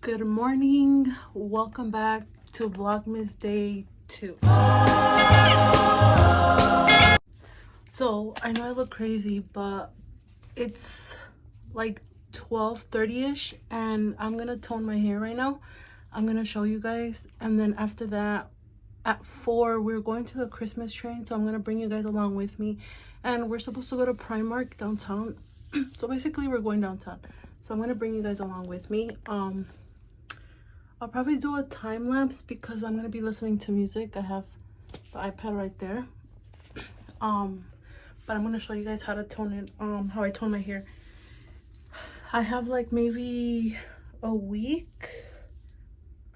Good morning, welcome back to Vlogmas Day 2. So I know I look crazy, but it's like 12:30ish and I'm gonna tone my hair right now. I'm gonna show you guys, and then after that at 4 we're going to the Christmas train, so I'm gonna bring you guys along with me, and we're supposed to go to Primark downtown. So basically we're going downtown, so I'm gonna bring you guys along with me. I'll probably do a time lapse because I'm gonna be listening to music. I have the iPad right there. But I'm gonna show you guys how to tone it, how I tone my hair. I have like maybe a week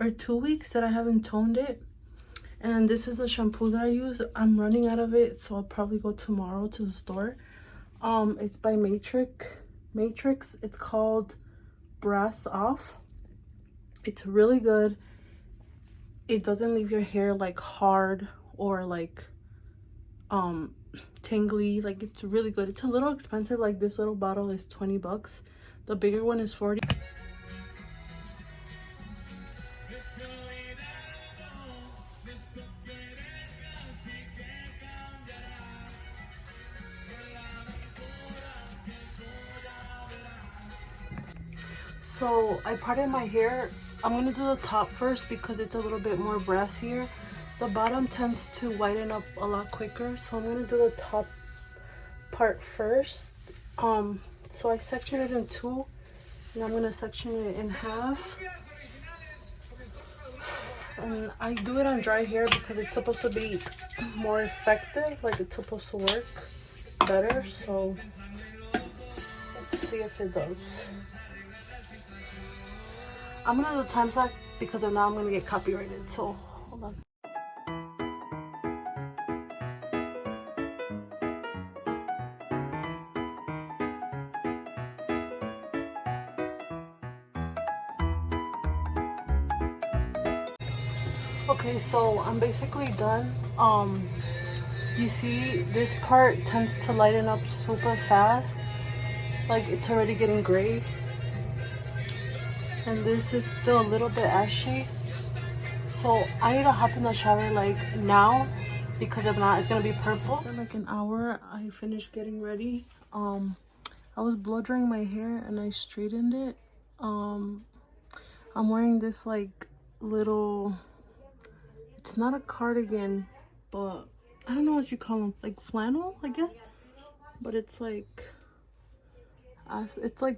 or 2 weeks that I haven't toned it, and this is the shampoo that I use. I'm running out of it, so I'll probably go tomorrow to the store. It's by Matrix. It's called Brass Off. It's really good. It doesn't leave your hair like hard or like tangly. Like, it's really good. It's a little expensive. Like, this little bottle is 20 bucks. The bigger one is 40. So I parted my hair. I'm gonna do the top first because it's a little bit more brassier. The bottom tends to whiten up a lot quicker, so I'm gonna do the top part first. So I section it in two, and I'm gonna section it in half. And I do it on dry hair because it's supposed to be more effective, like it's supposed to work better. So let's see if it does. I'm gonna do time lapse because if not I'm gonna get copyrighted, so hold on. Okay, so I'm basically done. You see this part tends to lighten up super fast, like it's already getting gray, and this is still a little bit ashy. So I need to hop in the shower like now, because if not it's gonna be purple. In like an hour I finished getting ready. I was blow drying my hair and I straightened it. I'm wearing this like little, it's not a cardigan, but I don't know what you call them, like flannel I guess, but it's like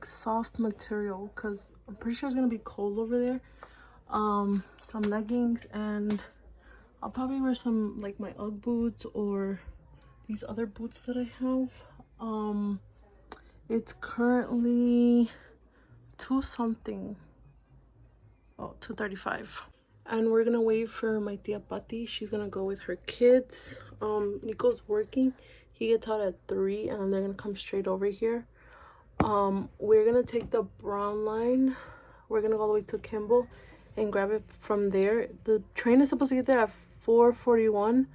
soft material because I'm pretty sure it's gonna be cold over there. Some leggings, and I'll probably wear some like my UGG boots or these other boots that I have. It's currently 2 something, oh, 2:35, and we're gonna wait for my tia Pati. She's gonna go with her kids. Nico's working, he gets out at 3, and then they're gonna come straight over here. We're gonna take the brown line. We're gonna go all the way to Kimball and grab it from there. The train is supposed to get there at 4:41.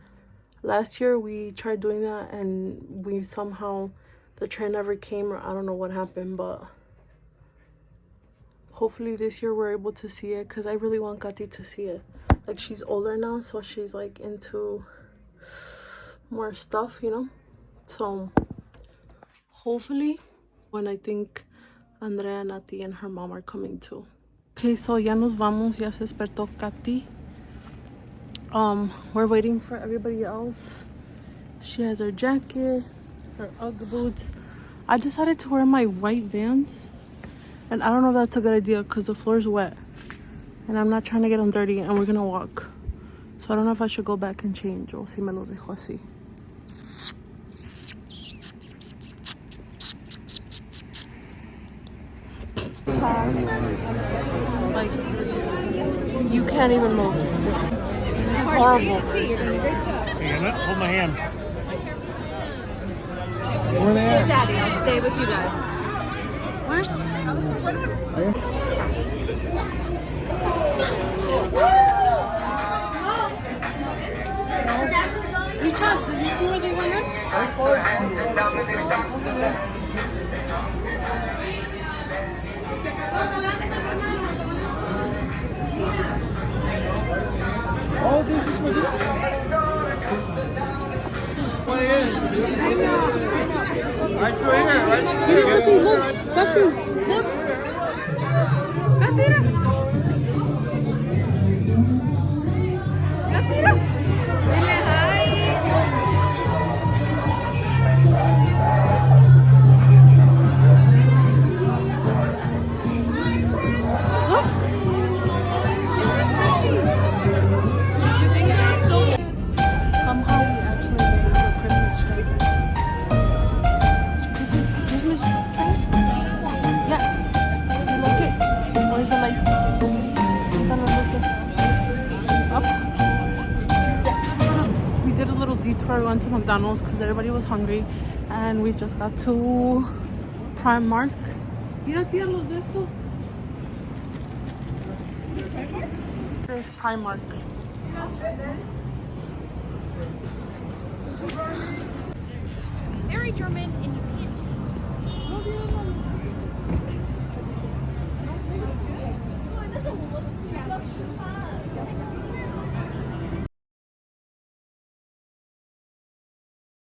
Last year we tried doing that and we somehow, the train never came, or I don't know what happened, but hopefully this year we're able to see it because I really want Kati to see it. Like, she's older now, so she's like into more stuff, you know, so hopefully. When I think Andrea, Nati, and her mom are coming too. Okay, so ya nos vamos, ya se despertó Katy. We're waiting for everybody else. She has her jacket, her UGG boots. I decided to wear my white Vans, and I don't know if that's a good idea because the floor is wet, and I'm not trying to get them dirty, and we're gonna walk. So I don't know if I should go back and change o si me los dejo así. Like, you can't even move. It's horrible. Hold my hand. Where are they at? Daddy, I'll stay with you guys. Where's... You checked, did you see where they went in? Over there. Right through here, right through here. Betty, look. Betty, look. Somehow we actually made it to a Christmas tree. Christmas tree? Yeah. You like it? Where's the light? Up. We did a little detour. We went to McDonald's because everybody was hungry. And we just got to Primark. Mira, tía, los de estos. There's Primark. Very German and you